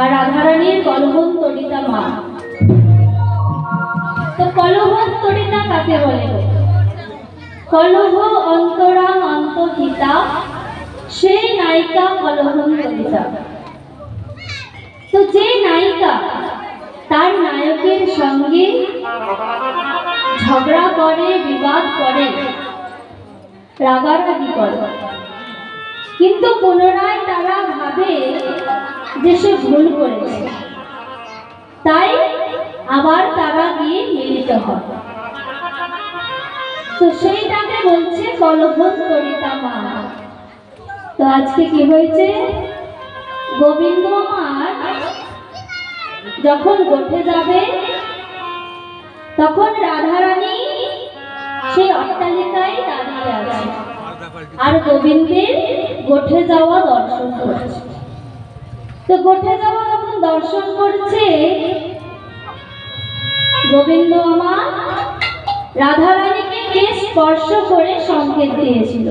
আর রাধারানীর কলহন্তরিতা মা। তো কলহন্তরিতা কাকে বলে? কলহ অন্তরা অন্তহিতা, সেই নায়িকা কলহন্তরিতা। তো যে নায়িকা তার নায়কের সঙ্গে ঝগড়া করে, বিবাদ করে, রাগারাগি করে, কিন্তু পুনরায় তারা ভাবে যে সে ভুল করেছে, তাই আবার তারা গিয়ে মিলিত হয়। তো সেইটাকে বলছে কলহন্তরিতা মা। তো আজকে কি হয়েছে, গোবিন্দ আমার যখন গোঠে যাবে তখন রাধারানী সেই অট্টালিকায় দাঁড়িয়ে আছে আর গোবিন্দের গোঠে যাওয়া দর্শন করছে। তো গোঠে যাওয়া যখন দর্শন করছে, গোবিন্দ আমার রাধারানীকে কে স্পর্শ করে সংকেত দিয়েছিল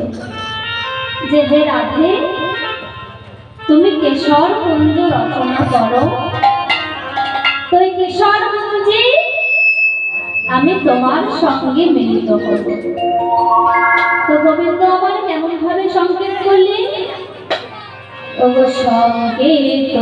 যে হে রাধে, তুমি কেশর কুঞ্জ রচনা করো, তো এই কেশর কুঞ্জে আমি তোমার সঙ্গে মিলিত হব। তো গোবিন্দ আমার কেমন ভাবে সংকেত করলেন? ও সংকেত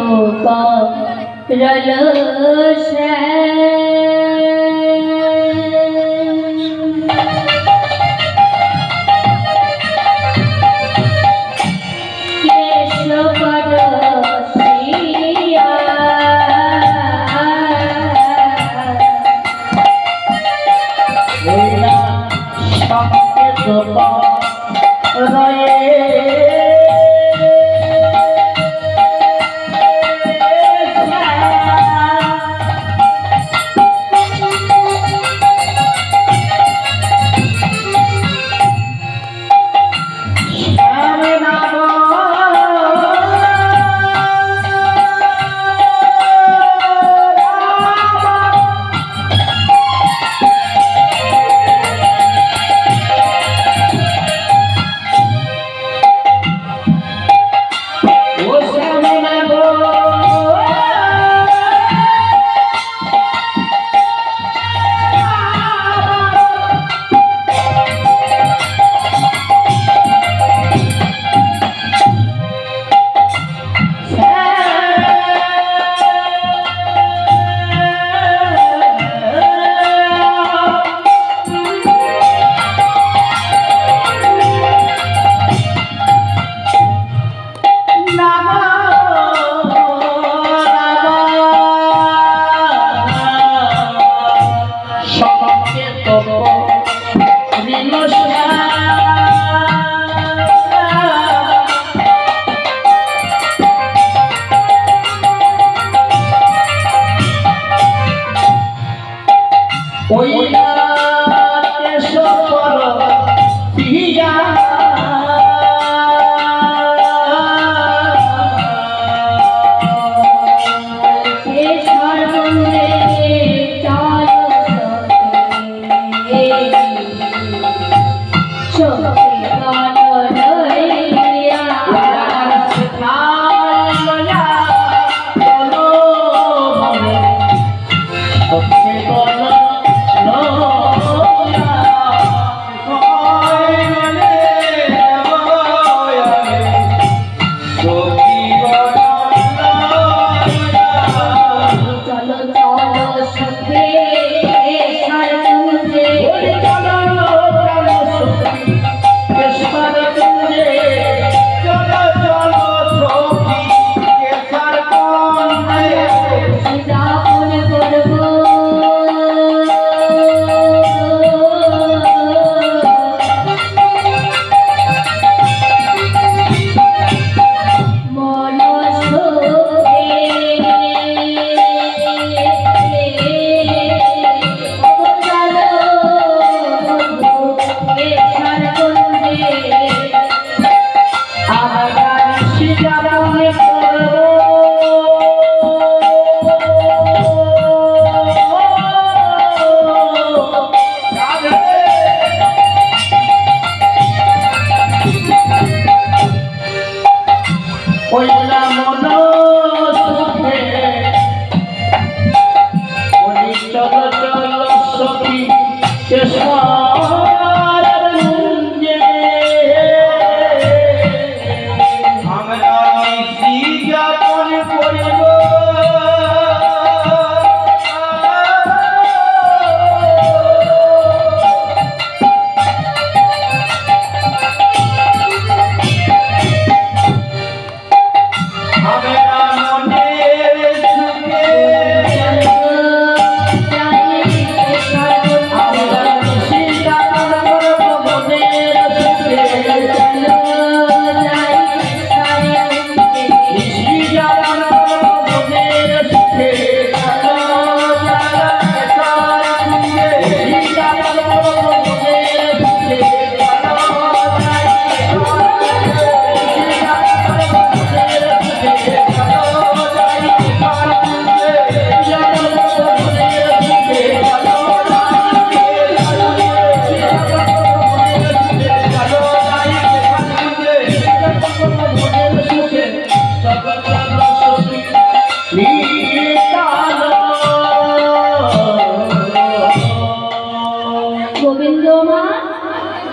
गोविंद माँ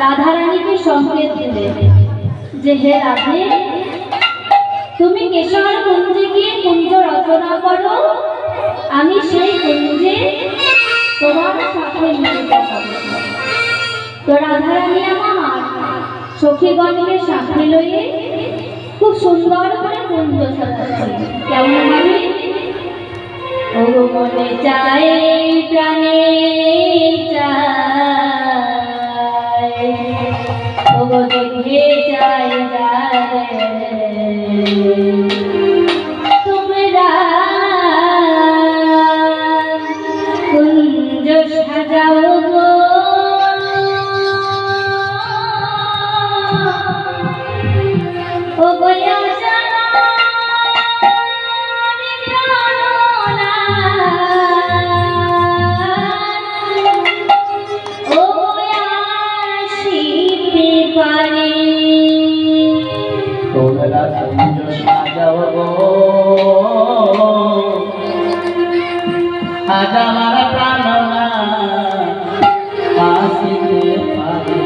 राधा रानी के संकेत दिले जे हे राधे তুমি কেশর কুঞ্জে গিয়ে কুঞ্জ রচনা করো, আমি সেই কুঞ্জে তোমার সাথে মিলিত হব। তো রাধা রানী আমার সখীগণকে সাথে লইয়ে খুব সুন্দর করে কুঞ্জ সাজাচ্ছেন। কেমন ভাবে? ও মনে চায় প্রাণে চায়, ও দেখে চায় তোমরা কুঞ্জ সাজাও গো, ও গয়া তোমরা কুঞ্জ সাজাও গো, আজ আমার প্রাণনা আসিতে পারে।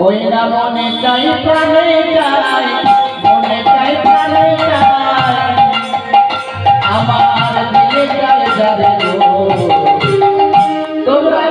ওই না মনে চাই প্রাণে চাই, মনে চাই প্রাণে চাই, আমার দিলে চাই যাবে গো। তোমরা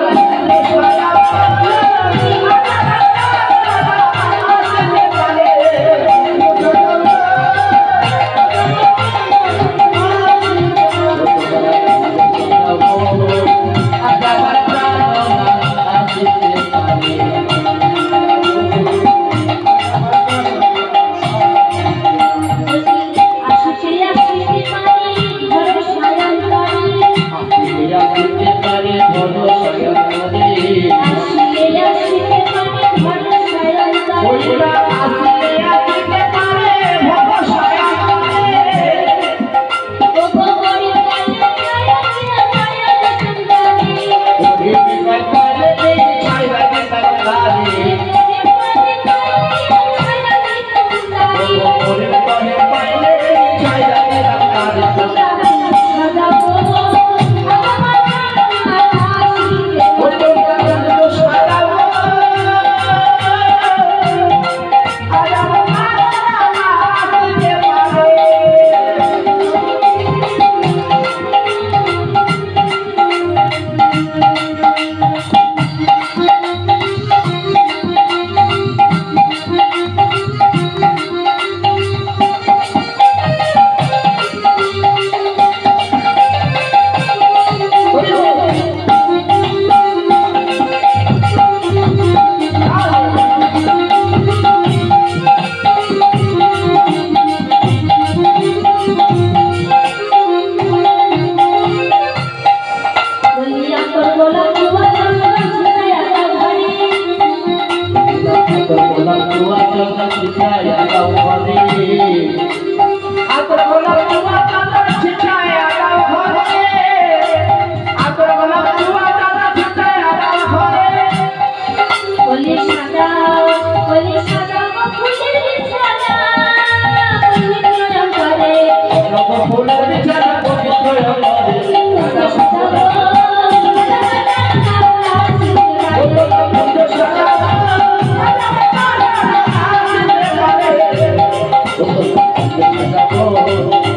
Oh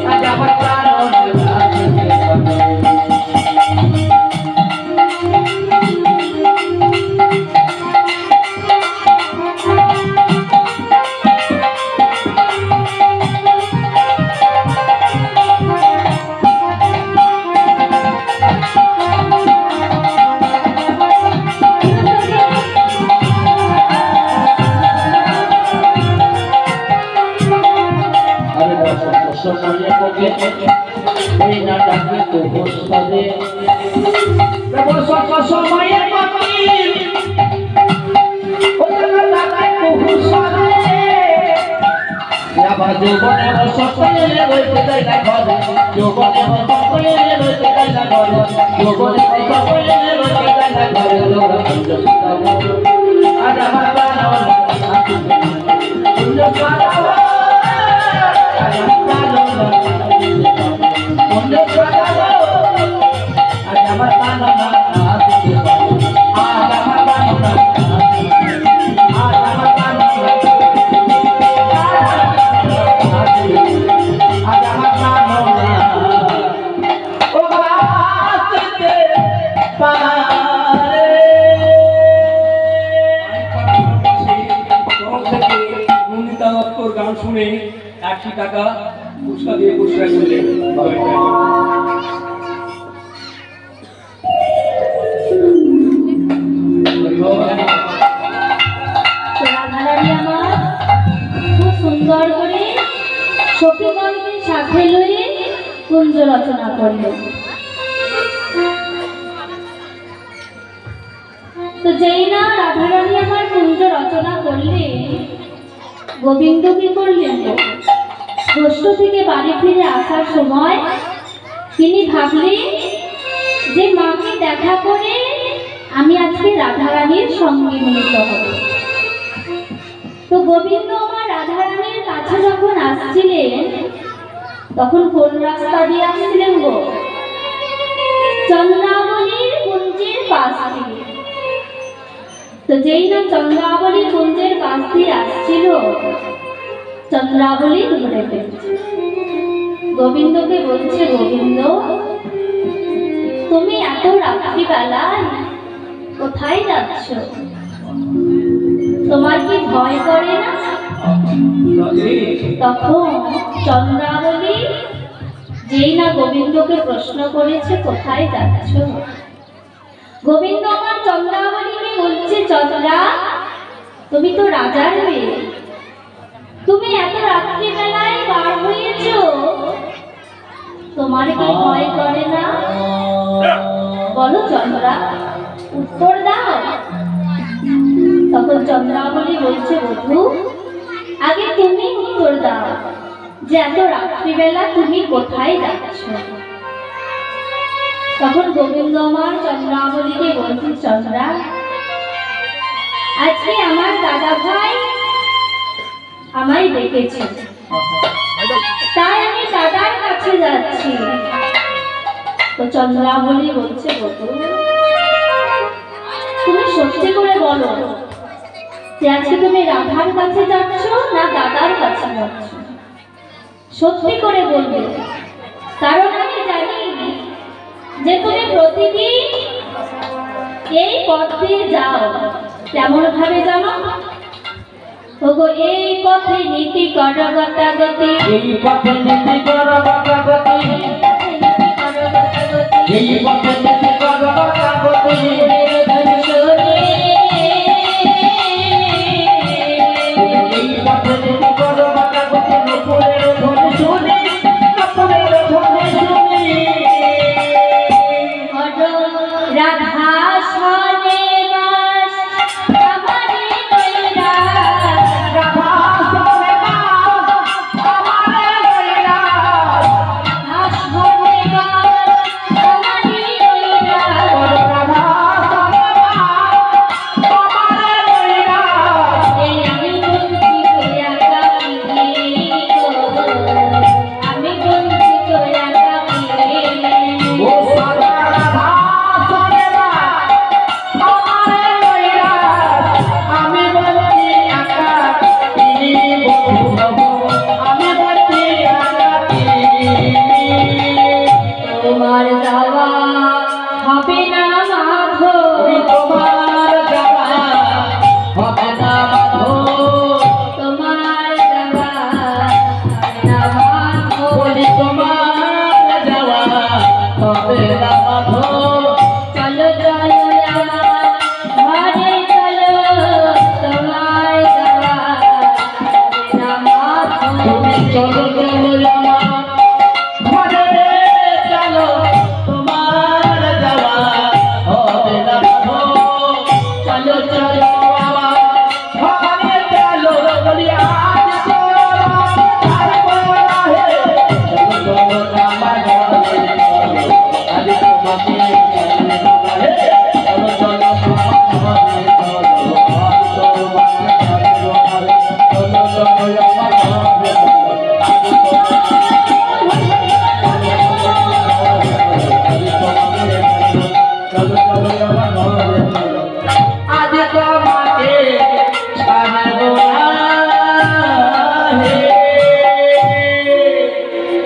ওই না ডাকে তবু সাদে বসত সময়ে পাখি ওই না ডাকে তবু সাদে আবার যৌবনে বসত এলে রইতে দেয় না ঘরে যৌবনে বসত এলে রইতে দেয় না ঘরে যৌবনে বসত এলে রইতে দেয় না ঘরে লোরা পুঞ্জ সাদা আজ আমার প্রাণ পুঞ্জ সাদা আজ আমার প্রাণ পুঞ্জ সাদা আজ আমার প্রাণ গান শুনে 100 টাকা পুরস্কার দিয়ে পুরস্কার করলেন। রাধারানী আমার খুব সুন্দর করে সখীগণকে সাথে লয়ে কুঞ্জ রচনা করলেন। তো যেই না রাধারানী আমার কুঞ্জ রচনা করলেন, গোবিন্দ কি করলেন? কষ্ট থেকে বাড়ি ফিরে আসার সময় তিনি ভাবলেন যে মাকে দেখা করে আমি আজকে রাধারানীর সঙ্গে মিলিত হব। তো গোবিন্দ আমার রাধারানীর কাছে যখন আসছিলেন তখন কোন রাস্তা দিয়ে আসছিলেন গো? চন্দ্রাবলীর কুঞ্জের পাশ দিয়ে। তো যেই না চন্দ্রাবলী কুঞ্জের পাশ দিয়ে আসছিল, চন্দ্রাবলী ধরে ফেলছে। গোবিন্দকে বলছে, গোবিন্দ তুমি এত রাত্রিবেলায় কোথায় যাচ্ছ? তোমার কি ভয় করে না? তখন চন্দ্রাবলী যেই না গোবিন্দকে প্রশ্ন করেছে কোথায় যাচ্ছ, গোবিন্দ আমার চন্দ্রাবলীকে বলছে, চন্দ্রা তুমি তো রাজার মেয়ে, তুমি এত রাত্রিবেলায় বার হয়েছ, তোমার কি ভয় করে না? বলো চন্দ্রা, উত্তর দাও। তখন চন্দ্রাবলী বলছে, বধূ আগে তুমি উত্তর দাও যে এত রাত্রিবেলা তুমি কোথায় যাচ্ছ? তখন গোবিন্দ আমার চন্দ্রাবলীকে বলছে, চন্দ্রা আজকে আমার দাদা ভাই আমায় ডেকেছে, তাই আমি দাদার কাছে যাচ্ছি। তো চন্দ্রাবলী বলছে, বধূ তুমি সত্যি করে বলো যে আজকে তুমি রাধার কাছে যাচ্ছ না দাদার কাছে যাচ্ছ? সত্যি করে বলবে, কারণ আমি জানি যে তুমি প্রতিদিন এই পথ দিয়ে যাও। কেমন ভাবে জানো? ওগো এই পথে নীতি কর গতাগতি, এই পথে নীতি কর গতাগতি, এই পথে নীতি কর গতাগতি, এই পথে নীতি কর গতাগতি, নপুরের ধ্বনি শুনি, নপুরের ধ্বনি শুনি, রাধা সনে বাস আমারে কইরা, রাধা সনে বাস আমারে কইরা,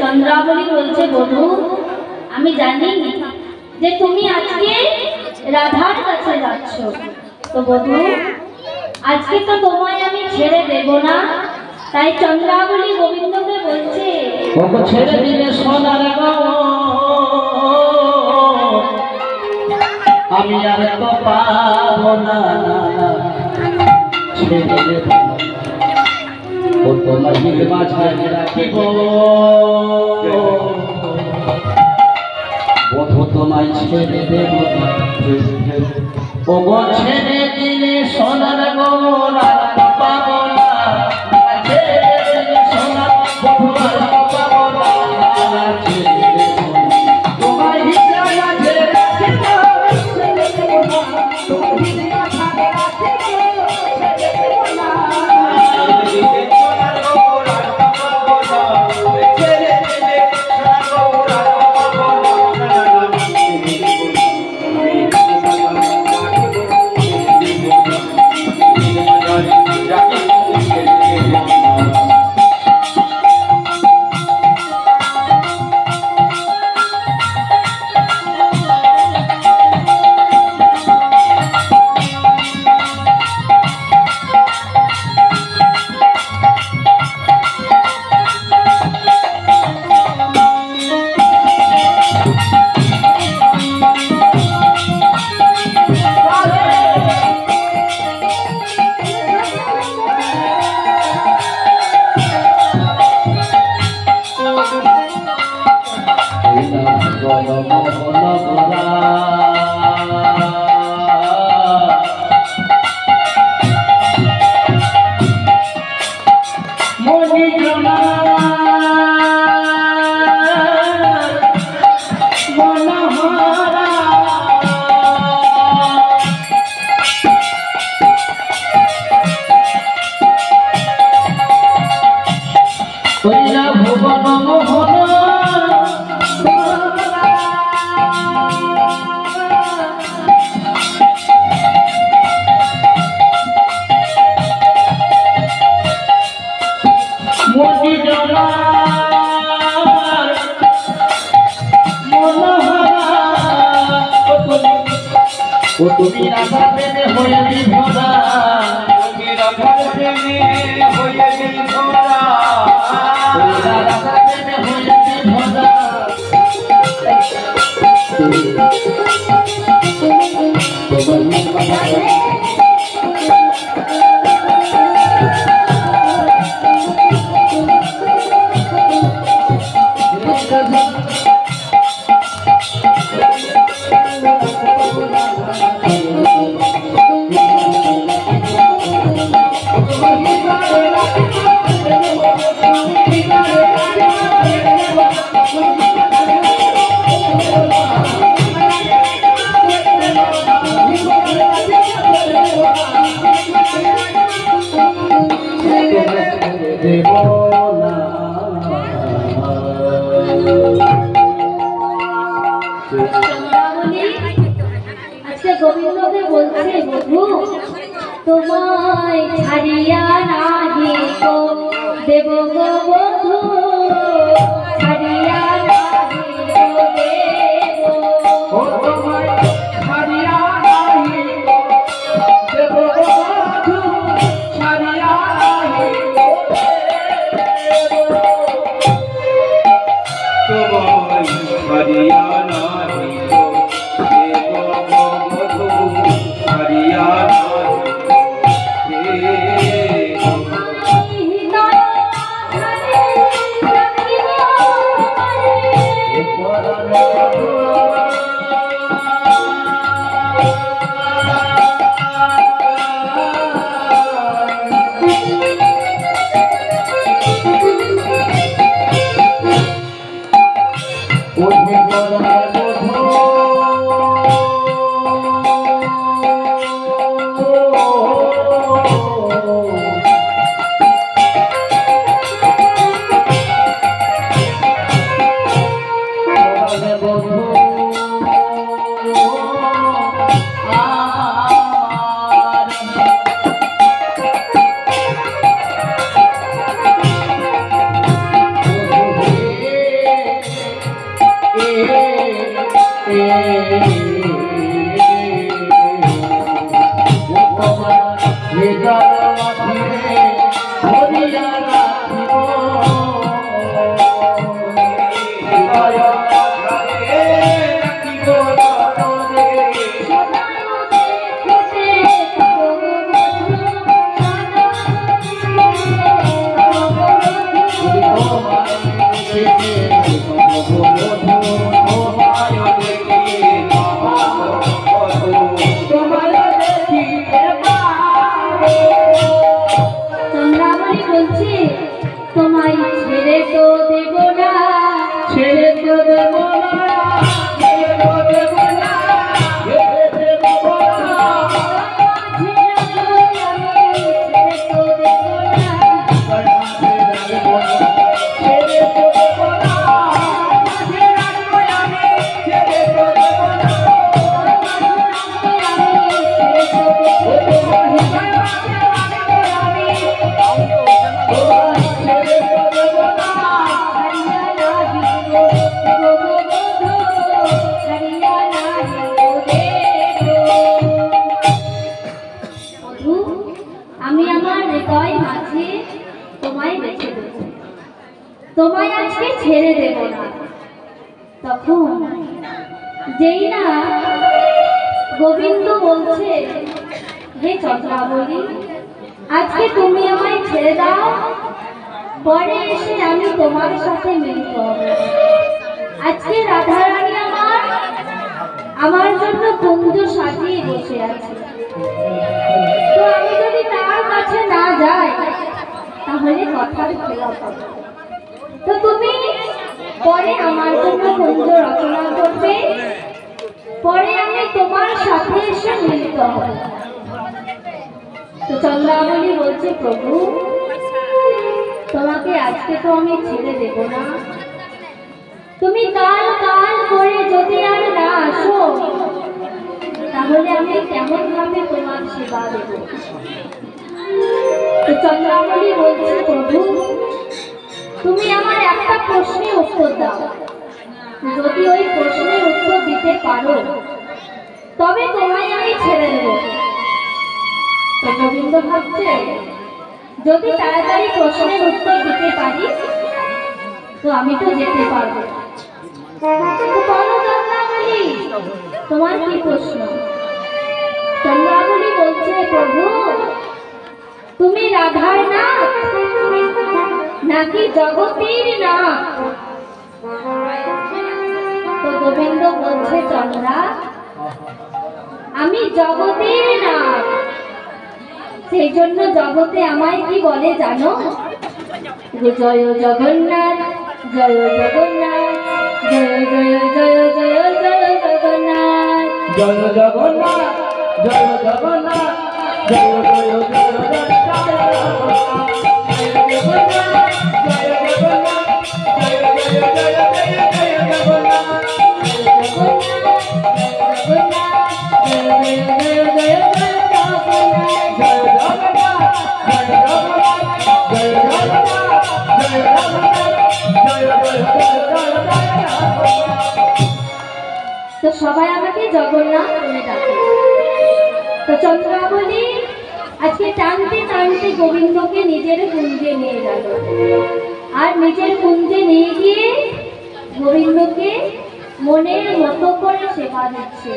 চন্দ্রাবলী বলছে, বধূ আমি জানি যে তুমি আজকে রাধার কাছে যাচ্ছ। তো বধূ আজকে তো তোমায় আমি ছেড়ে দেব না, তাই চন্দ্রাবলী গোবিন্দকে বলছে, ওকে ছেড়ে দিলে সোনার গো আমি আর তো পাবো না, ছেড়ে দেব ও তোমার মাঝে রাখিব, বধূ তোমায় ছেড়ে দেব ও গো ছেড়ে দিলে সোনার গো আর পাবো না, ছেড়ে দিলে সোনার বধূ আর পাবো না, ছেড়ে দেব তোমায় হিজড়া মাঝে রাখিব, ছেড়ে দেব না তোমায় হিজড়া মাঝে রাখিব, ছেড়ে দেব না। ও তুমি রাধার প্রেমে হয়ে বিভোরা, তুমি রাধার প্রেমে হয়ে বিভোরা, রাধার প্রেমে হয়ে বিভোরা, আজকে গোবিন্দকে বলছে, বধূ তোমায় ছাড়িয়া নাহি গো দেব গো, বধূ ছাড়িয়া নাহি গো দেব, ও তোমায় ছাড়িয়া নাহি গো দেব গো, বধূ ছাড়িয়া নাহি গো দেব, তোমায় ছাড়িয়া নাহি গো দেব গো, বধূ ছাড়িয়া নাহি ওঠে পরার বধূ তোমায় ছেড়ে তো দেব না, ছেড়ে তো দেব না, ছেড়ে তো দেব না, ছেড়ে দেব না, ছেড়ে তো দেব না, ছেড়ে তো দেব না, আমি আমার হৃদয় মাঝে তোমায় রেখে দেব, তোমায় আজকে ছেড়ে দেব না। তখন যেই না গোবিন্দ বলছে, হে চন্দ্রাবলী, আজকে তুমি আমায় ছেড়ে দাও, পরে এসে আমি তোমার সাথে মিলিত হব। আজকে রাধারানী আমার জন্য কুঞ্জ সাজিয়ে বসে আছে, তো আমি যদি তার কাছে না যাই তাহলে কথার খেলাপ হবে। তো তুমি পরে আমার জন্য কুঞ্জ রচনা করবে, পরে আমি তোমার সাথে এসে মিলিত হব। তো চন্দ্রাবলী বলছে, প্রভু তোমাকে আজকে তো আমি ছেড়ে দেব না, তুমি কাল কাল করে যদি আর না আসো তাহলে আমি কেমন ভাবে তোমার সেবা দেব। তো চন্দ্রাবলী বলছে, প্রভু তুমি আমার একটা প্রশ্নের উত্তর দাও, যদি ওই প্রশ্নের উত্তর দিতে পারো তবে তোমায় আমি ছেড়ে দেব। তো গোবিন্দ ভাবছে, যদি তাড়াতাড়ি প্রশ্নের উত্তর দিতে পারি তো আমি তো যেতে পারবো। তো বলো চন্দ্রাবলী, তোমার কি প্রশ্ন? চন্দ্রাবলী বলছে, প্রভু তুমি রাধার নাথ নাকি জগতের নাথ? তো গোবিন্দ বলছে, চন্দ্রা আমি জগতের নাথ, সেই জন্য জগতে আমায় কি বলে জানো? জয় জগন্নাথ, জয় জগন্নাথ, জয় জয় জয় জয় জয় জগন্নাথ, জয় জগন্নাথ, জয় জগন্নাথ, জয় জয় জয় জয় তো সবাই আমাকে জগন্নাথ বলে ডাকে। তো চন্দ্রাবলী আজকে টানতে টানতে গোবিন্দকে নিজের কুঞ্জে নিয়ে গেল, আর নিজের কুঞ্জে নিয়ে গিয়ে গোবিন্দকে মনের মতো করে সেবা দিচ্ছে,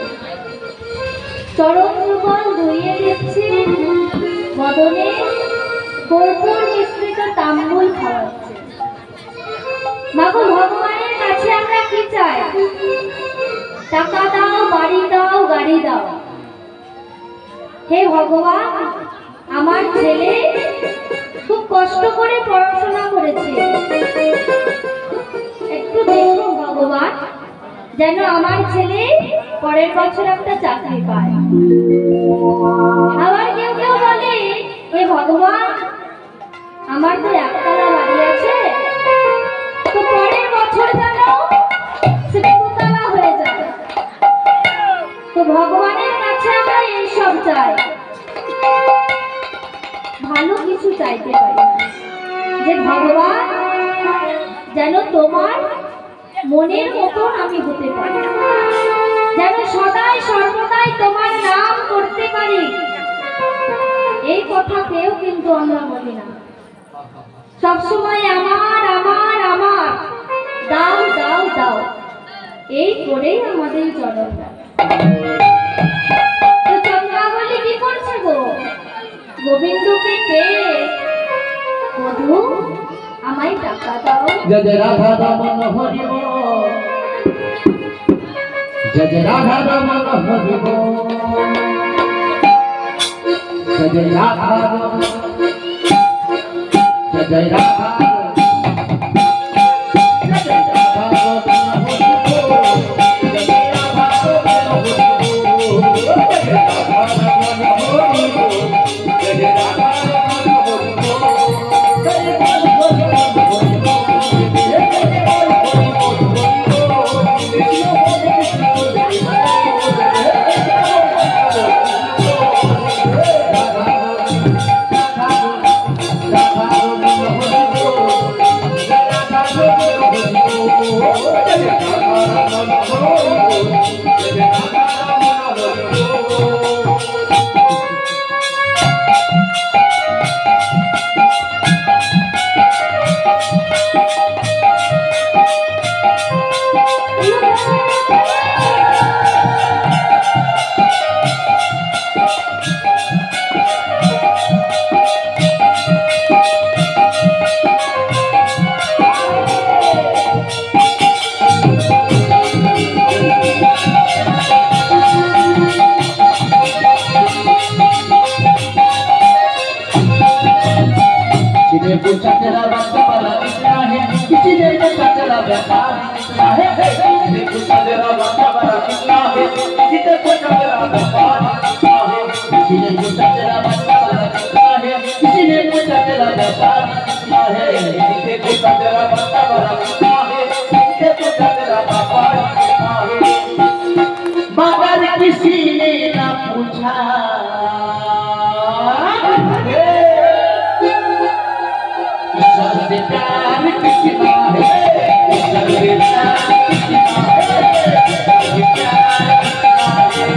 চরণ যুগল ধুইয়ে দিচ্ছে, বদনে কর্পূর মিশ্রিত তাম্বুল খাওয়াচ্ছে। মাগো ভগবানের কাছে আমরা কি চাই? টাকা দাও, বাড়ি দাও, গাড়ি দাও। হে ভগবান, আমার ছেলে খুব কষ্ট করে পড়াশোনা করেছে, একটু দেখো ভগবান যেন আমার ছেলে পরের বছর একটা চাকরি পায়। আবার কেউ কেউ বলে, হে ভগবান, আমার তো একতলা বাড়ি আছে, তো পরের বছর যেন সেটা দুতলা হয়ে যায়। তো ভগবানের কাছে আমরা এইসব চাই, ভালো কিছু চাইতে পারি না। যে ভগবান যেন তোমার মনের মতন আমি হতে পারি, যেন সদাই সর্বদাই তোমার নাম করতে পারি। এই কথা কেউ কিন্তু আমরা বলি না, সবসময় আমার আমার আমার, দাও দাও দাও, এই করেই আমাদের জনম। তো চন্দ্রাবলী কি করছে গো? গোবিন্দকে পেয়ে, বধূ আমায় টাকা দাও। जज राधा रमन हरि बोल, जज राधा रमन हरि बोल, जज राधा रमन, जज राधा किसी ने पूछा तेरा रास्ता वाला कितना है, किसी ने पूछा तेरा व्यापार कितना है, किसी ने पूछा तेरा रास्ता वाला कितना है, किसी ने पूछा तेरा व्यापार कितना है, किसी ने पूछा तेरा रास्ता वाला कितना है, किसी ने पूछा तेरा व्यापार कितना है, किसी ने पूछा तेरा रास्ता वाला कितना है, किसी ने पूछा तेरा व्यापार कितना है, मगर किसी ने ना पूछा सबसे प्यार कितना है, सबसे प्यार कितना है, सबसे प्यार कितना है,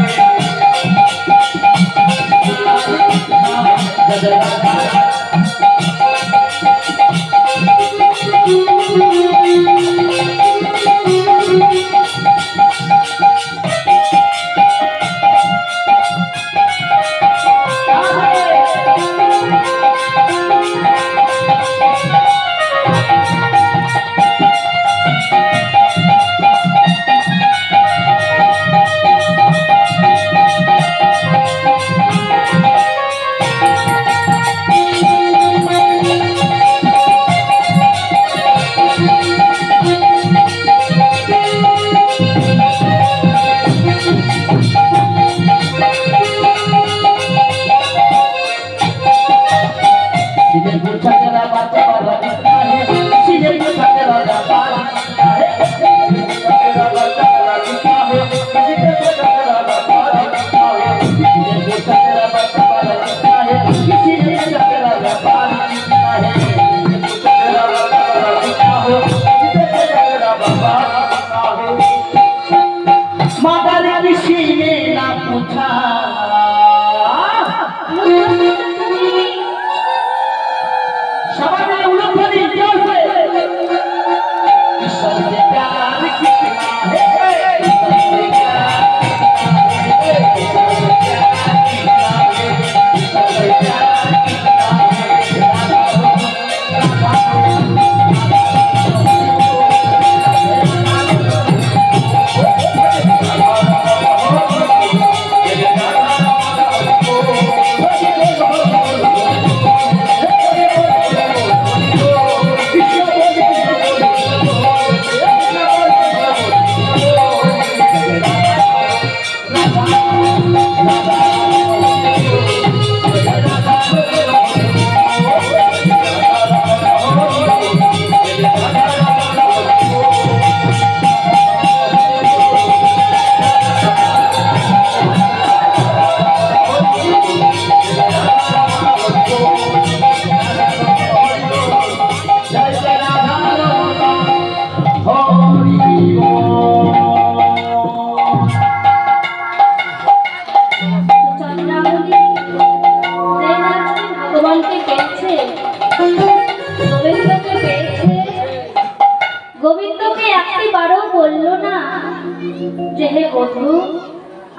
যে হে বধূ,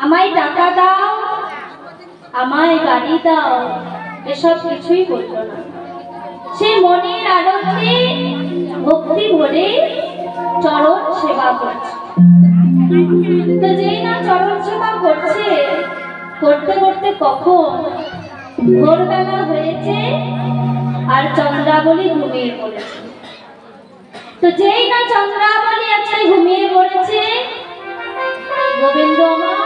আমায় টাকা দাও, আমায় গাড়ি দাও, এসব কিছুই বলল না। সে মনের আনন্দে ভক্তি ভরে চরণ সেবা করছে। তো যেই না চরণ সেবা করছে, করতে করতে কখন ভোরবেলা হয়েছে আর চন্দ্রাবলী ঘুমিয়ে পড়েছে। তো যেই না চন্দ্রাবলী আজকে ঘুমিয়ে পড়েছে, গোবিন্দ আমার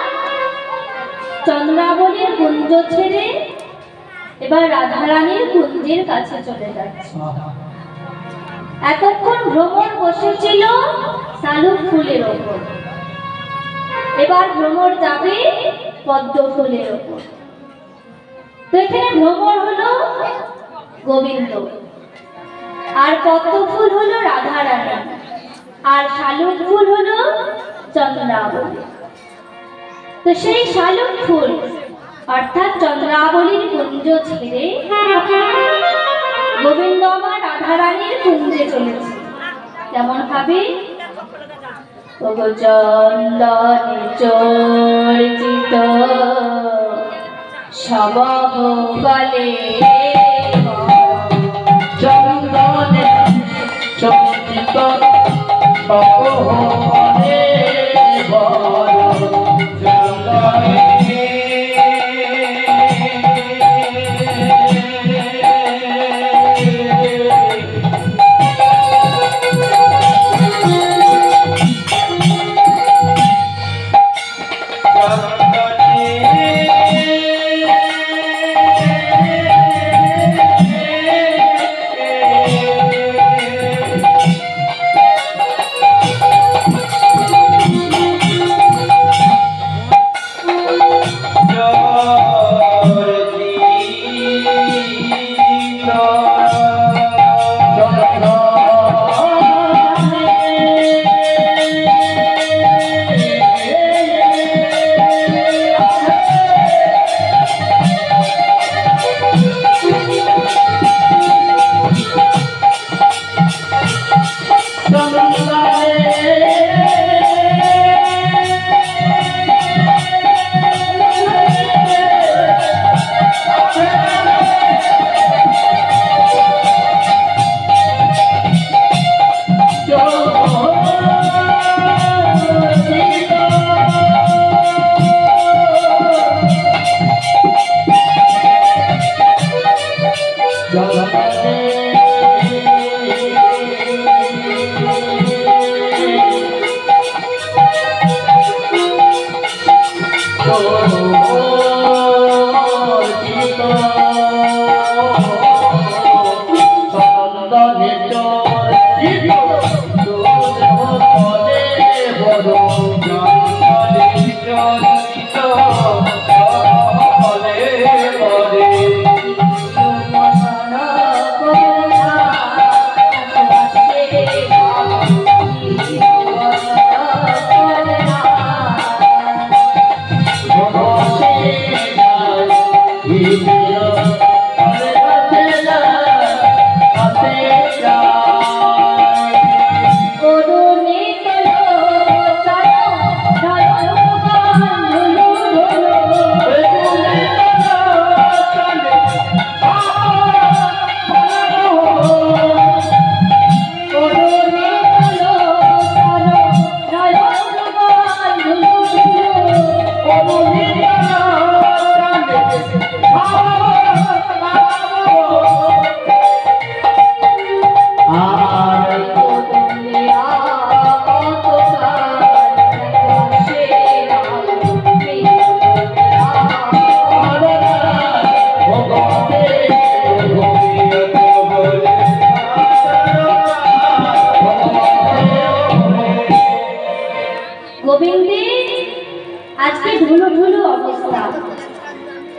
চন্দ্রাবলীর কুঞ্জ ছেড়ে এবার রাধারানীর কুঞ্জের কাছে চলে যাচ্ছে। এতক্ষণ ভ্রমর বসেছিল শালুক ফুলের ওপর, এবার ভ্রমর যাবে পদ্ম ফুলের ওপর। তো এখানে ভ্রমর হলো গোবিন্দ, আর পদ্ম ফুল হলো রাধারানী, আর শালুক ফুল হলো চন্দ্রাবলী। তো সেই শালুক ফুল অর্থাৎ চন্দ্রাবলীর কুঞ্জ ছেড়ে গোবিন্দ আমার রাধারানীর কুঞ্জে চলেছে। কেমন ভাবে? চন্দনে চর্চিত সবহ বলে, চন্দনে চর্চিত সবহ বলে,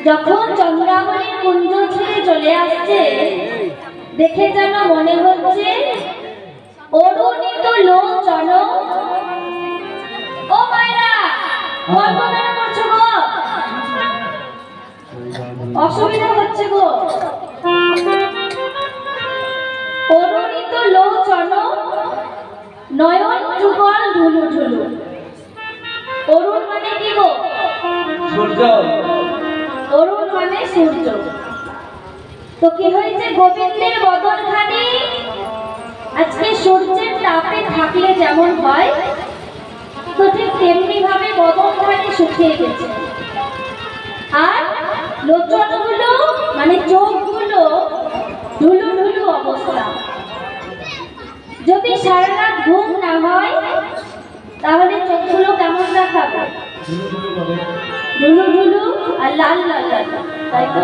যখন চন্দ্রাবলীর কুঞ্জ ছেড়ে চলে আসছে, দেখে যেন মনে হচ্ছে অরুণিত লোচন। ও মায়েরা, গল্প কেন করছো গো? অসুবিধা হচ্ছে গো। অরুণিত লোচন নয়ন যুগল ঢুলু ঢুলু। অরুণ মানে কি গো? সূর্য। অরুণ মানে সূর্য। তো কি হয়েছে, গোবিন্দের বদনখানি আজকে সূর্যের তাপে থাকলে যেমন হয়, তো ঠিক তেমনি ভাবে বদনখানি শুকিয়ে গেছে। আর লোচনগুলো মানে চোখগুলো ঢুলু ঢুলু অবস্থা। যদি সারা রাত ঘুম না হয় তাহলে চোখগুলো কেমন দেখাবে? ঢুলু ঢুলু আর লাল লাল লাল, তাই তো?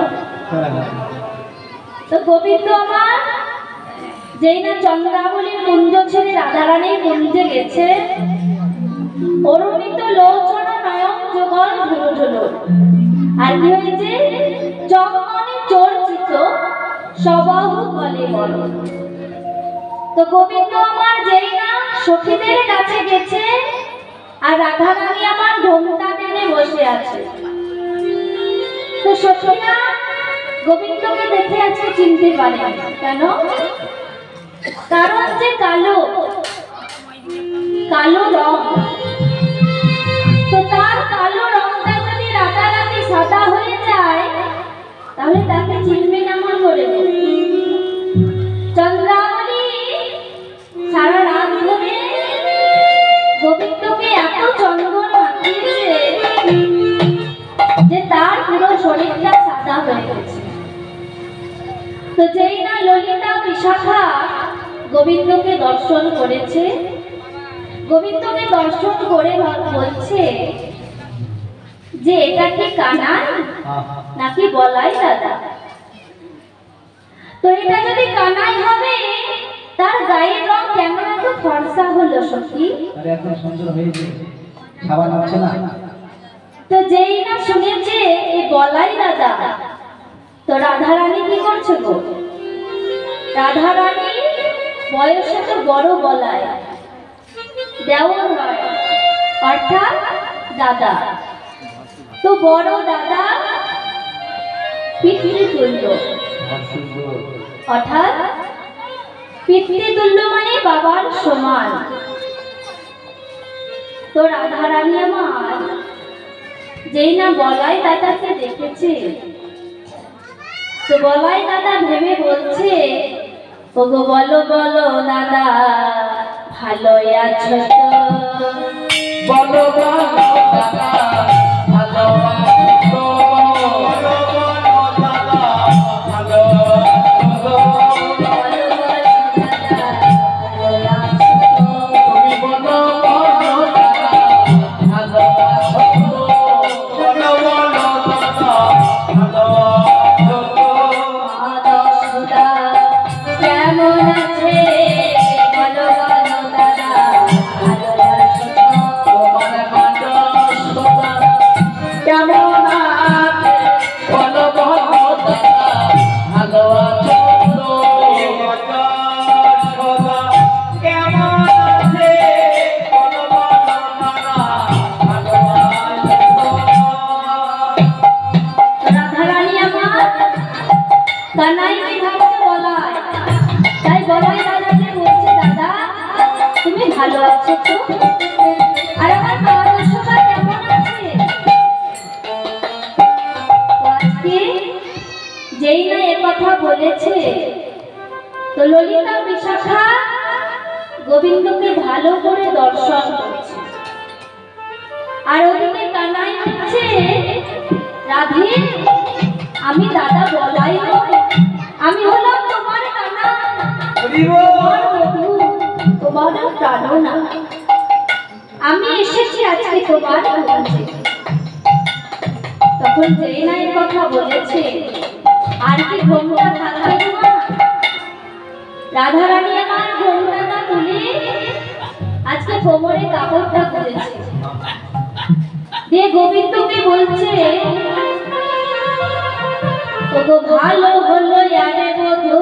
তো গোবিন্দ আমার যেই না চন্দ্রাবলীর কুঞ্জ ছেড়ে রাধারানীর কুঞ্জে গেছে, অরুণিত লোচন নয়ন যুগল ঢুলু ঢুলু। আর কি হয়েছে, চন্দনে চর্চিত সবাহু বলে বল। তো গোবিন্দ আমার যেই না সখীদের কাছে গেছে, আর রাধারানী আমার ঘোমটা টেনে বসে আছে। তো সখীরা গোবিন্দকে দেখে আজকে চিনতে পারে। কেন? কারণ যে কালো কালো রং, তো তার কালো রংটা যদি রাতারাতি সাদা হয়ে যায় তাহলে তাকে চিনবে না মন করে। চন্দ্রাবলী সারা রাত ধরে গোবিন্দকে এত চন্দন মাখিয়েছে যে তার পুরো শরীরটা সাদা হয়ে গেছে। তো যেই না ললিতা বিশাখা গোবিন্দকে দর্শন করেছে, গোবিন্দকে দর্শন করে বলছে যে এটা কি কানাই নাকি বলাই দাদা? তো এটা যদি কানাই হবে তার গায়ের রং কেমন এত ফর্সা হলো সখী? আরে এত সুন্দর হয়েছে, সাবান হচ্ছে না? তো যেই না শুনেছে এই বলাই দাদা, তো রাধারানী কি করছে গো? রাধারানী বয়সে তো বড় বলাই, দেওর হয় অর্থাৎ দাদা। তো বড় দাদা পিতৃতুল্য, অর্থাৎ পিতৃতুল্য মানে বাবার সমান। তো রাধারানী আমার যেই না বলাই দাদাকে দেখেছে, তো বলাই দাদা ভেবে বলছে, ওগো বলো বলো দাদা ভালো আছো তো? বলো বলো দাদা ভালো আছো তো? বলো বলো দাদা ভালো আছো তো? বলো বলো দাদা ভালো আছো তো? তুমি বলো বলো দাদা ভালো আছো তো? বলো বলো দাদা ভালো আছো তো? মা যশোদা কেমন আছে? বলো বলো দাদা ভালো আছো তো? তোমার মা যশোদা কেমন আছে? বলো বলো দাদা ভালো আছো তো? যশোদা কেমন আছে? বলো বলো দাদা ভালো আছো তো? রাধারানী আমার কানাইকে ভাবছে বলাই, তাই বলাই দাদাকে বলছে, দাদা তুমি ভালো আছো তো? আর আমার মা যশোদা কেমন আছে? তো আজকে যেই না এ কথা বলেছে, তো ললিতা বিশাখা গোবিন্দকে ভালো করে দর্শন করছে। আর ওদিকে কানাই বলছে, রাধে আমি দাদা বলাই নই, আমি হলাম তোমার কানা, তোমার বধূ, তোমার প্রাণনা। আমি এসেছি আজকে তোমার কাছে। তখন যেই না এই কথা বলেছে, আর কি ঘোমটা থাকবে না? রাধারানী আমার ঘোমটাটা তুলে আজকে কোমরে কাপড়টা খুলেছে, দিয়ে গোবিন্দকে বলছে, ওগো ভালো হলো আরে বধূ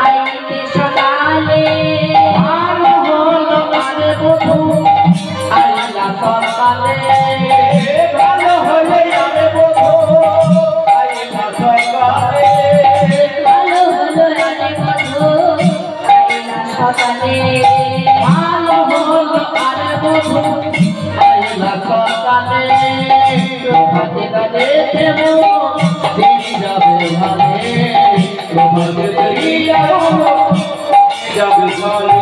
আইতে সকালে। ভালো হলো আরে বধূ আইলা সকালে। ভালো হলো আরে বধূ আইলা সকালে। ভালো হলো আরে বধূ আইলা সকালে। ভালো হলো আরে বধূ আইলা সকালে প্রভাতে কালে দেবো দিন যাবে ভালে প্রভাতে দিয়া যাবে ভালে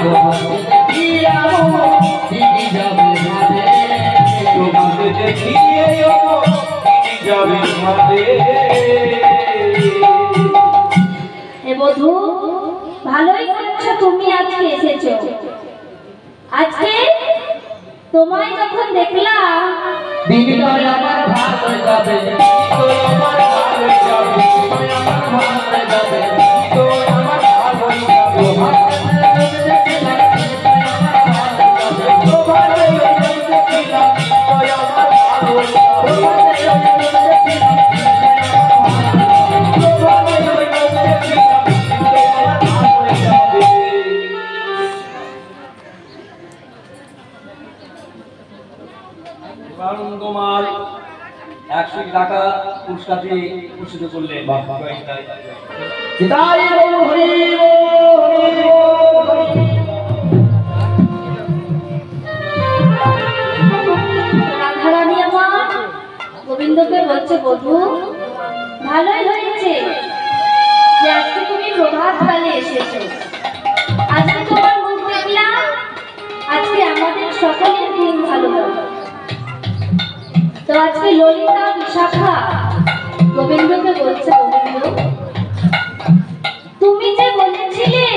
প্রভাতে দিয়া দিন যাবে ভালে তোমাকে দেখিয়ে যাবে ভালে। হে বধূ, ভালোই করেছো তুমি আজকে এসেছো। আজকে তোমায় যখন দেখলাম দিনটা আমার ভালো যাবে তো আমার ভালো যাবে আমার ভালো যাবে তো আমার ভালো তোমার 100 টাকা পুরস্কার দিয়ে পুরস্কৃত করলেন। তাই হরি রাধারানী আমার গোবিন্দকে বলছে, বধূ ভালোই হয়েছে যে আজকে তুমি প্রভাত কালে এসেছো। আজকে তোমার মুখ দেখলাম, আজকে আমাদের সকলের দিন ভালো হবে। তো আজকে ললিতা বিশাখা গোবিন্দকে বলছে, গোবিন্দ তুমি যে বলেছিলে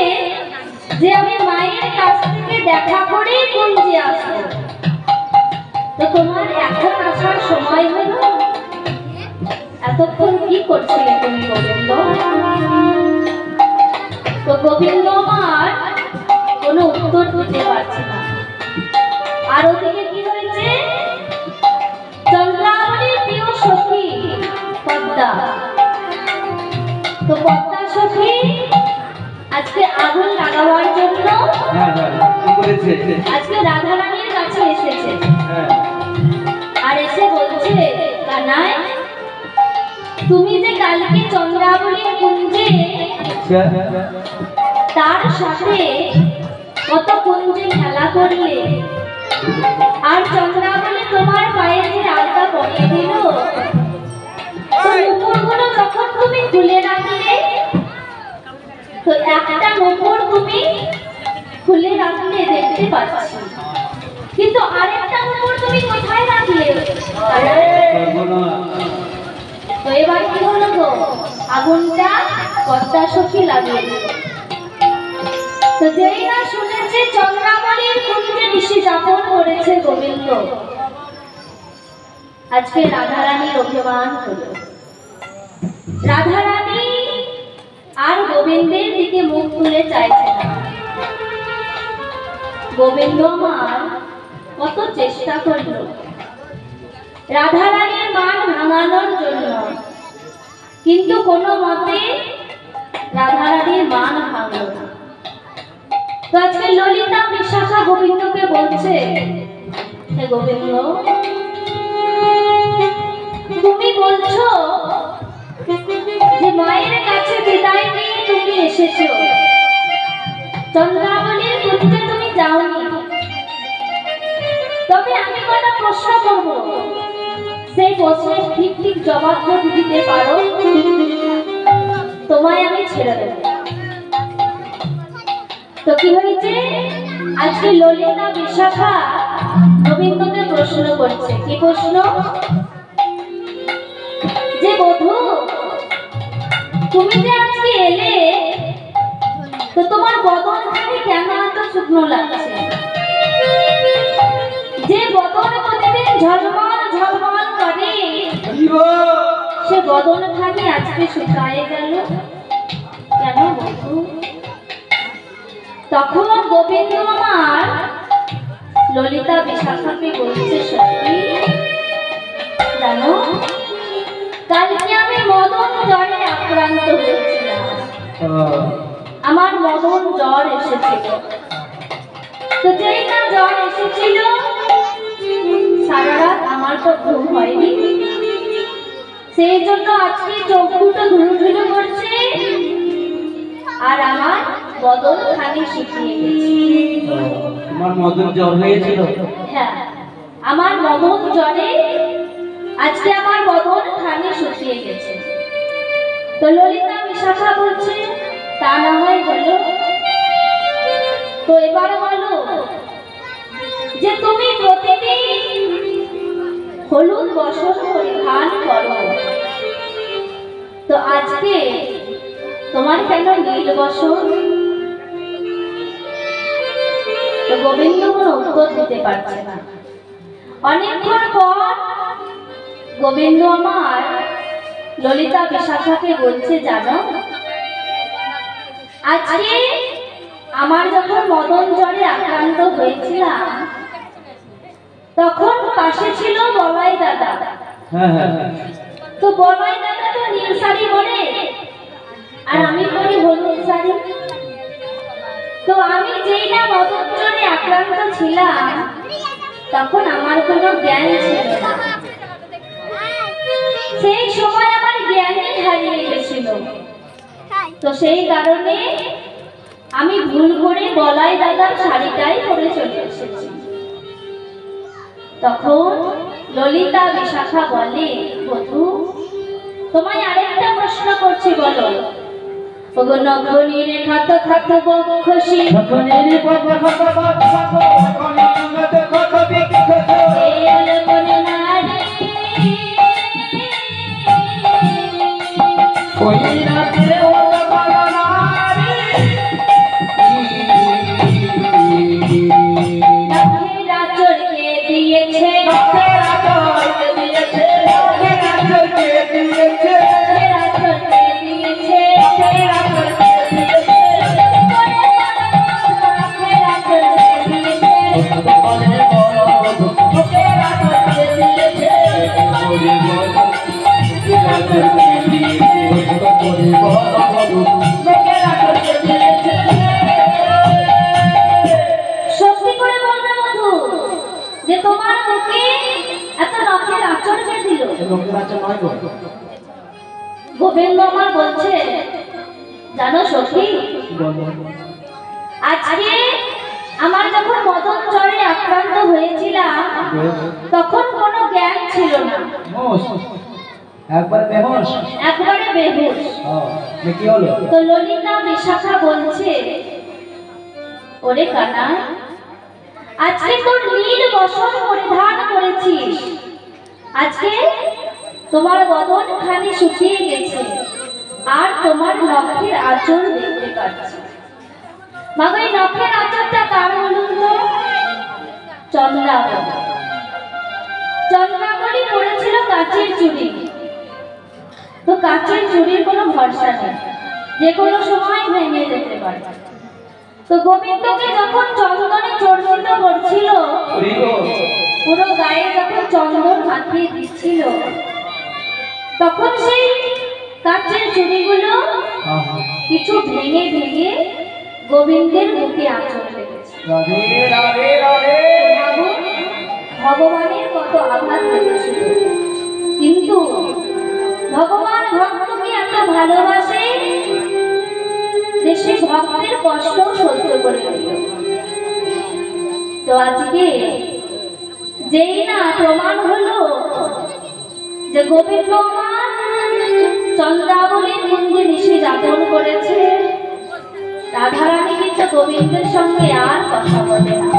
যে আমি মায়ের কাছ থেকে দেখা করেই কুঞ্জে আসবো, তো তোমার এখন আসার সময় হলো? এতক্ষণ কি করছিলে তুমি গোবিন্দ? তো গোবিন্দ আমার কোনো উত্তর দিতে পারছে না। আর ওদিকে কি হয়েছে, চন্দ্রাবলীর প্রিয় সখী পদ্মা, তো পদ্মা সখী আজকে আগুন লাগাবার জন্য আজকে রাধারানীর কাছে এসেছে। আর এসে বলছে, কানাই তুমি যে কালকে চন্দ্রাবলীর কুঞ্জে তার সাথে কত কুঞ্জে খেলা করলে, আর চন্দ্রাবলী তোমার পায়ে যে আলতা পরিয়ে দিল, তো নুপুরগুলো যখন তুমি খুলে রাখলে, তো একটা নুপুর তুমি খুলে রাখলে দেখতে পাচ্ছি, কিন্তু আরেকটা নুপুর তুমি কোথায় রাখলে? তো এবার কি হলো গো, আগুনটা পদ্মা সখী লাগলো। তো যেই না শুনেছে চন্দ্রাবলীর কুঞ্জে নিশি যাপন করেছে গোবিন্দ, আজকে রাধারানীর অভিমান হলো। রাধারানী আর গোবিন্দের দিকে মুখ তুলে চাইছে না। গোবিন্দ আমার কত চেষ্টা করলো রাধারানীর মান ভাঙানোর জন্য, কিন্তু কোনো মতে রাধারানীর মান ভাঙল না। তো আজকে ললিতা বিশাখা গোবিন্দকে বলছে, হে গোবিন্দ তুমি বলছো যে মায়ের কাছে বিদায় নিয়ে তুমি এসেছো, চন্দ্রাবলীর কুঞ্জে তুমি যাওনি। তবে আমি কটা প্রশ্ন করবো, সেই প্রশ্নের ঠিক ঠিক জবাব যদি দিতে পারো তোমায় আমি ছেড়ে দেব। তো কি হয়েছে, আজকে ললিতা বিশাখা গোবিন্দকে প্রশ্ন করছে। কি প্রশ্ন? যে বধূ তুমি যে আজকে এলে, তো তোমার বদনখানি কেন এত শুকনো লাগছে? যে বদন প্রতিদিন ঝলমল ঝলমল করে, সে বদনখানি আজকে শুকায়ে গেল কেন বধূ? তখন গোবিন্দ আমার ললিতা বিশাখাকে বলছে, সত্যি জানো কালকে আমি মদন জ্বরে আক্রান্ত হয়েছিলাম, আমার মদন জ্বর এসেছিল। তো যেই না জ্বর এসেছিল, সারা রাত আমার তো ঘুম হয়নি, সেই জন্য আজকে চোখ দুটো ধুলো ধুলো করছে, আর আমার বদন খানি শুকিয়ে গেছে। তোমার মদন জ্বর হয়েছিল? হ্যাঁ, আমার মদন জ্বরে আজকে আমার বদন খানি শুকিয়ে গেছে। তো ললিতা বিশাখা বলছে তা না হয় বলো। তো এবার বলো যে তুমি প্রতিদিন হলুদ বসন পরিধান করো, তো আজকে তোমার কেন নীল বসন? তো গোবিন্দ কোনো উত্তর দিতে পারছে না। অনেকক্ষণ পর গোবিন্দ আমার ললিতা বিশাখাকে বলছে, জানো আজকে আমার যখন মদন জ্বরে আক্রান্ত হয়েছিলাম তখন পাশে ছিল বলাই দাদা। তো বলাই দাদা তো নীল শাড়ি পরে আর আমি পরি হলুদ শাড়ি। তো আমি যেই না মদন জ্বরে আক্রান্ত ছিলাম তখন আমার কোনো জ্ঞান ছিল না। সেই সময় আমার জ্ঞানই হারিয়ে গেছিল। তো সেই কারণে আমি ভুল করে বলাই দাদার শাড়িটাই পরে চলে এসেছি। তখন ললিতা বিশাখা বলে, বধূ তোমায় আরেকটা প্রশ্ন করছি, বলো। ওগো নখনীর খাত খাত বক্ষসী নখনীর খাত খাত বক্ষসী নখনীর দেখো কবি কি খোঁজো এই অলকনে নারী ওই রাতে ও বলো নারী নখের আঁচড়কে দিয়েছে নখের আঁচড়কে দিয়েছে নখের আঁচড়কে দিয়েছে নখের আঁচড়কে দিয়েছে নখের আঁচড়কে দিয়েছে নখের আঁচড়কে দিয়েছে বলে বলো নখের আঁচড়কে দিয়েছে বলে বলো নখের আঁচড়কে দিয়েছে বলে বলো নখের আঁচড়কে দিয়েছে। সত্যি করে বলবে বধূ যে তোমার মুখে এত নখের আঁচড়কে দিল? নখের আঁচড় নয় গো। গোবিন্দ আমার বলছে, জানো সখী আজকে আমার যখন মদন জ্বরে আক্রান্ত হয়েছিলাম তখন কোনো জ্ঞান ছিল না, একবার বেহোশ একবারে বেহুশ। কি হলো? তো ললিতা বিশাখা বলছে, ওরে কানাই আজকে তোর নীল বসন পরিধান করেছিস, আজকে তোমার বদন খানি শুকিয়ে গেছে আর তোমার নখের আঁচড় দেখতে পাচ্ছি। মাগো এই নখের আঁচড়টা কার বলুন তো? চন্দ্রাবলী। চন্দ্রাবলী পরেছিল কাচের চুড়ি। তো কাচের চুড়ির কোনো ভরসা নেই, যে কোনো সময় ভেঙে যেতে পারে। তো গোবিন্দকে যখন চন্দনে চর্চিত করছিল, পুরো গায়ে যখন চন্দন মাখিয়ে দিচ্ছিল, তখন সেই কাচের চুড়িগুলো কিছু ভেঙে ভেঙে গোবিন্দের বুকে আঁচড় লেগেছে। ভগবানের কত আঘাত লেগেছিল, কিন্তু ভগবান ভক্তকে এত ভালোবাসে যে সে ভক্তের কষ্ট সহ্য করে নিল। তো আজকে যেই না প্রমাণ হলো যে গোবিন্দ আমার চন্দ্রাবলীর কুঞ্জে নিশি যাপন করেছে, রাধারানী কিন্তু গোবিন্দের সঙ্গে আর কথা বলে না,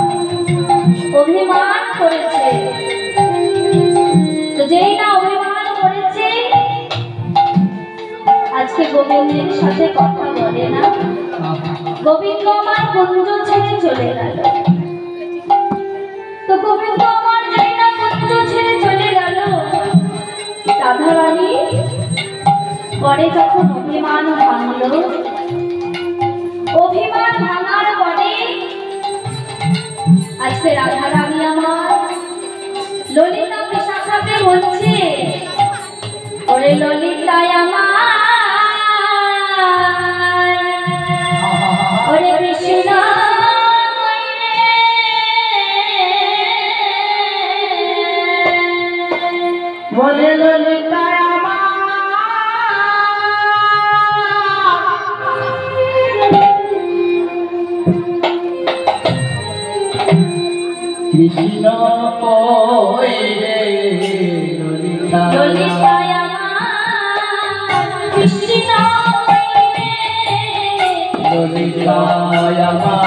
অভিমান করেছে। তো যেই না অভিমান করেছে আজকে গোবিন্দের সাথে কথা বলে না, গোবিন্দ আমার কুঞ্জ ছেড়ে চলে গেল। তো গোবিন্দ আমার যেই না কুঞ্জ ছেড়ে চলে গেল, রাধারানী পরে যখন অভিমান ভাঙল, অভিমান ভাঙার পরে আজকে রাধারানী আমার ললিতা বিশাখাকে বলছে, ওরে ললিতায় আমার, ওরে কৃষ্ণ বলে ললিতায় আমার কৃষ্ণ কই রে ললিতা ললিতায় আমার কৃষ্ণ কই রে ললিতায় আমার